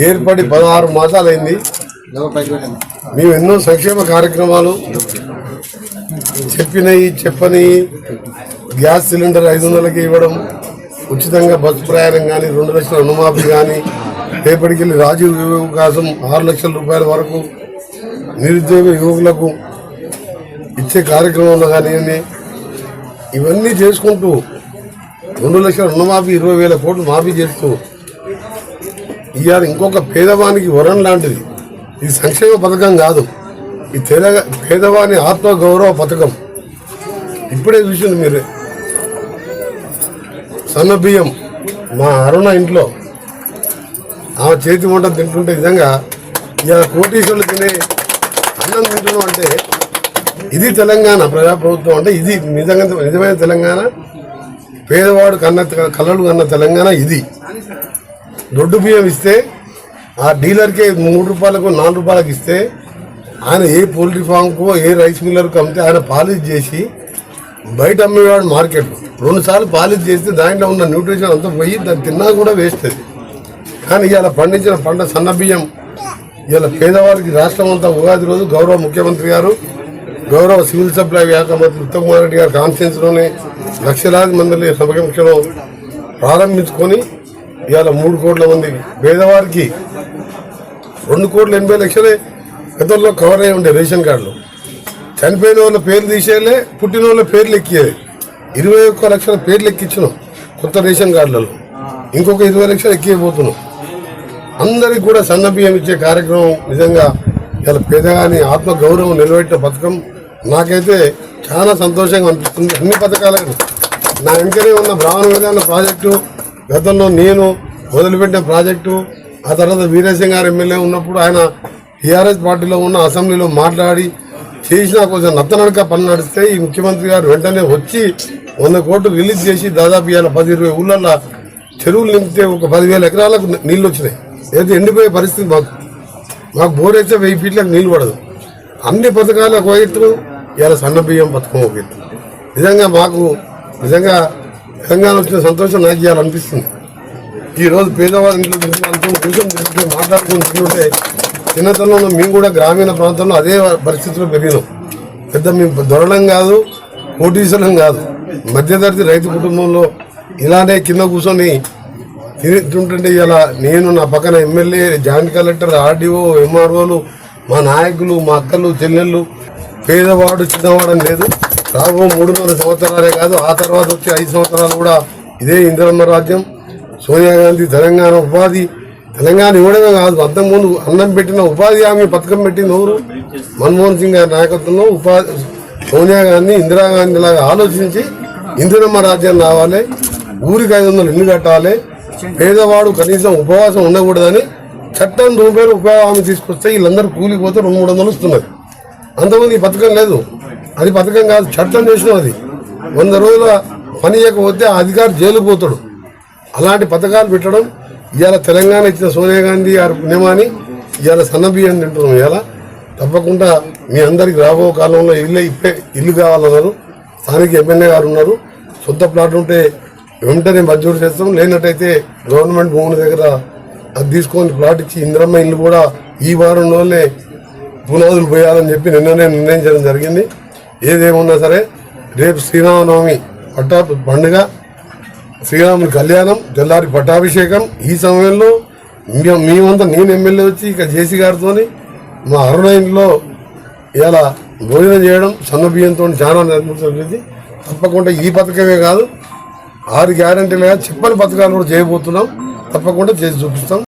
ఏర్పడి 16 మాసాలైంది. మేము ఎన్నో సంక్షేమ కార్యక్రమాలు చెప్పని గ్యాస్ సిలిండర్ 500కి ఇవ్వడం, ఉచితంగా బస్సు ప్రయాణం కానీ, 2 లక్షల రుణమాఫీ కానీ, రేపటికెళ్ళి రాజీవ్ వికాసం 6 లక్షల రూపాయల వరకు నిరుద్యోగ యువకులకు ఇచ్చే కార్యక్రమంలో కానీ ఇవన్నీ చేసుకుంటూ 2 లక్షల రుణమాఫీ 20,000 కోట్లు మాఫీ చేస్తూ ఇవాళ ఇంకొక పేదవానికి వరం లాంటిది. ఇది సంక్షేమ పథకం కాదు, ఈ పేదవాని ఆత్మగౌరవ పథకం. ఇప్పుడే చూసింది మీరు, సన్న బియ్యం మా అరుణ ఇంట్లో ఆమె చేతి వంట తింటుంటే నిజంగా ఇవాళ కోటీశ్వరులు తినే అన్నం తింటున్నాం అంటే ఇది తెలంగాణ ప్రజాప్రభుత్వం. అంటే ఇది నిజమైన తెలంగాణ, పేదవాడు కళ్ళలు కన్న తెలంగాణ ఇది. దొడ్డు బియ్యం ఇస్తే ఆ డీలర్కే 3 రూపాయలకు 4 రూపాయలకు ఇస్తే ఆయన ఏ పోల్ట్రీ ఫామ్కో ఏ రైస్ మిల్లర్కు అమ్మితే ఆయన పాలిష్ చేసి బయట అమ్మేవాడు మార్కెట్లో 2 సార్లు పాలిష్ చేస్తే దాంట్లో ఉన్న న్యూట్రిషన్ అంతా పోయి దాన్ని తిన్నా కూడా వేస్ట్ అది. కానీ ఇవాళ పండించిన పంట సన్న బియ్యం ఇవాళ పేదవారికి రాష్ట్రం అంతా ఉగాది రోజు గౌరవ ముఖ్యమంత్రి గారు, గౌరవ సివిల్ సప్లై శాఖ మంత్రి ఉత్తమ్ కుమార్ రెడ్డి గారి కాన్ఫరెన్స్లోనే లక్షలాది మంది సమక్షంలో ప్రారంభించుకొని ఇవాళ 3 కోట్ల మంది పేదవారికి 2,80,00,000 గతంలో కవర్ అయ్యి ఉండే రేషన్ కార్డులు. చనిపోయిన వాళ్ళ పేర్లు తీసేయాలి, పుట్టిన వాళ్ళ పేర్లు ఎక్కియాలి. 21 లక్షల పేర్లు ఎక్కించినాం కొత్త రేషన్ కార్డులలో, ఇంకొక 20 లక్షలు ఎక్కిపోతున్నాం. అందరికి కూడా సన్న బియ్యం ఇచ్చే కార్యక్రమం నిజంగా ఇలా పేదగాని ఆత్మగౌరవం నిలబెట్టిన పథకం. నాకైతే చాలా సంతోషంగా అనిపిస్తుంది. అన్ని పథకాలను నా వెంటనే ఉన్న బ్రాహ్మణ విధాన ప్రాజెక్టు, గతంలో నేను మొదలుపెట్టిన ప్రాజెక్టు, ఆ తర్వాత వీరేశం గారు ఎమ్మెల్యే ఉన్నప్పుడు ఆయన టీఆర్ఎస్ పార్టీలో ఉన్న అసెంబ్లీలో మాట్లాడి చేసిన కొంచెం నత్తనడక పని నడిస్తే ఈ ముఖ్యమంత్రి గారు వెంటనే వచ్చి 100 కోట్లు రిలీజ్ చేసి దాదాపు ఇవాళ 10-20 ఊళ్ళల్లో చెరువులు నింపితే ఒక 10,000 ఎకరాలకు నీళ్లు వచ్చినాయి. ఏదైతే ఎండిపోయే పరిస్థితి మాకు బోర్ అయితే 1000 ఫీట్లకు నీళ్లు పడదు. అన్ని పథకాలు ఒక ఎత్తు, ఇవాళ సన్న బియ్యం పథకం ఒక ఎత్తు. నిజంగా తెలంగాణ వచ్చిన సంతోషం నాకు ఇవాళ అనిపిస్తుంది. ఈరోజు పేదవాళ్ళ ఇంట్లో కూర్చొని మాట్లాడుకుని తింటుంటే చిన్నతనంలో మేము కూడా గ్రామీణ ప్రాంతంలో అదే పరిస్థితిలో పెరిగినాం. పెద్ద మేము దొరలం కాదు, కోటీశ్వరం కాదు, మధ్యతరగతి రైతు కుటుంబంలో ఇలానే కింద కూర్చొని తింటుంటే ఇలా నేను నా పక్కన ఎమ్మెల్యే, జాయింట్ కలెక్టర్, ఆర్డీఓ, ఎంఆర్ఓలు, మా నాయకులు, మా అక్కలు, చెల్లెళ్ళు, పేదవాడు చిన్నవాడని లేదు. రాబో 3.5 సంవత్సరాలే కాదు, ఆ తర్వాత వచ్చే 5 సంవత్సరాలు కూడా ఇదే ఇందిరమ్మ రాజ్యం. సోనియా గాంధీ తెలంగాణ ఇవ్వడమే కాదు, అంతకుముందు అన్నం పెట్టిన ఉపాధి హామీ పథకం పెట్టిన ఎవరు? మన్మోహన్ సింగ్ గారి నాయకత్వంలో సోనియా గాంధీ, ఇందిరాగాంధీ లాగా ఆలోచించి ఇందిరమ్మ రాజ్యం రావాలి, ఊరికి 500 ఇల్లు కట్టాలి, పేదవాడు కనీసం ఉపవాసం ఉండకూడదని చట్టం రూపాయలు ఉపాధి హామీ తీసుకొస్తే వీళ్ళందరూ కూలిపోతే 200-300 వస్తున్నారు. అంతమంది ఈ పథకం లేదు, అది పథకం కాదు, చట్టం చేసినాం. అది 100 రోజుల పని చేయకపోతే ఆ అధికారి జైలు పోతాడు. అలాంటి పథకాలు పెట్టడం ఇవాళ తెలంగాణ ఇచ్చిన సోనియా గాంధీ గారి పుణ్యమాని ఇవాళ సన్న బియ్యం తింటున్నాం. ఇవాళ తప్పకుండా మీ అందరికి రాబో కాలంలో ఇల్లు కావాలన్నారు. స్థానిక ఎమ్మెల్యే గారు ఉన్నారు, సొంత ప్లాట్ ఉంటే వెంటనే మంజూరు చేస్తాం, లేనట్టయితే గవర్నమెంట్ భూముల దగ్గర అది తీసుకొని ప్లాట్ ఇచ్చి ఇందిరమ్మ ఇల్లు కూడా ఈ వారంలోనే పునాదులు పోయాలని చెప్పి నిన్ననే నిర్ణయించడం జరిగింది. ఏదేమున్నా సరే రేపు శ్రీరామనవమి పండుగ, శ్రీరాముని కళ్యాణం, తెల్లారి పట్టాభిషేకం. ఈ సమయంలో మేమంతా నేను ఎమ్మెల్యే వచ్చి ఇక జేసీ గారితో మా అరుణ ఇంట్లో ఇలా భోజనం చేయడం సన్న బియ్యంతో చాలా నిర్మించింది. తప్పకుండా ఈ పథకమే కాదు, 6 గ్యారెంటీలుగా చెప్పని పథకాలు కూడా చేయబోతున్నాం. తప్పకుండా చేసి చూపిస్తాం.